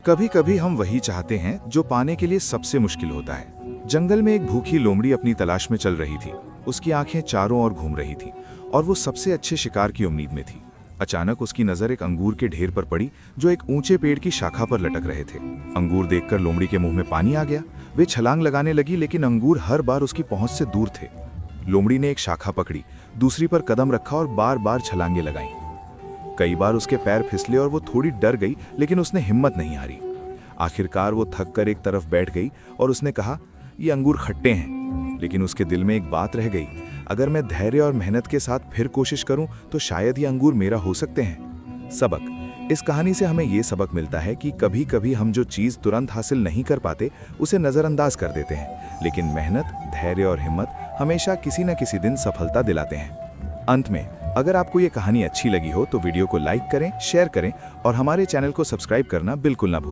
कभी कभी हम वही चाहते हैं जो पाने के लिए सबसे मुश्किल होता है। जंगल में एक भूखी लोमड़ी अपनी तलाश में चल रही थी। उसकी आंखें चारों ओर घूम रही थी और वो सबसे अच्छे शिकार की उम्मीद में थी। अचानक उसकी नजर एक अंगूर के ढेर पर पड़ी जो एक ऊंचे पेड़ की शाखा पर लटक रहे थे। अंगूर देखकर लोमड़ी के मुंह में पानी आ गया। वे छलांग लगाने लगी, लेकिन अंगूर हर बार उसकी पहुंच से दूर थे। लोमड़ी ने एक शाखा पकड़ी, दूसरी पर कदम रखा और बार बार छलांगे लगाईं। कई बार उसके पैर फिसले और वो थोड़ी डर गई, लेकिन उसने हिम्मत नहीं हारी। आखिरकार वो थक कर एक तरफ बैठ गई और उसने कहा, ये अंगूर खट्टे हैं। लेकिन उसके दिल में एक बात रह गई, अगर मैं धैर्य और मेहनत के साथ फिर कोशिश करूं तो शायद ये अंगूर मेरा हो सकते हैं। सबक। इस कहानी से हमें ये सबक मिलता है कि कभी कभी हम जो चीज़ तुरंत हासिल नहीं कर पाते उसे नज़रअंदाज कर देते हैं, लेकिन मेहनत, धैर्य और हिम्मत हमेशा किसी न किसी दिन सफलता दिलाते हैं। अंत में, अगर आपको ये कहानी अच्छी लगी हो तो वीडियो को लाइक करें, शेयर करें और हमारे चैनल को सब्सक्राइब करना बिल्कुल ना भूलें।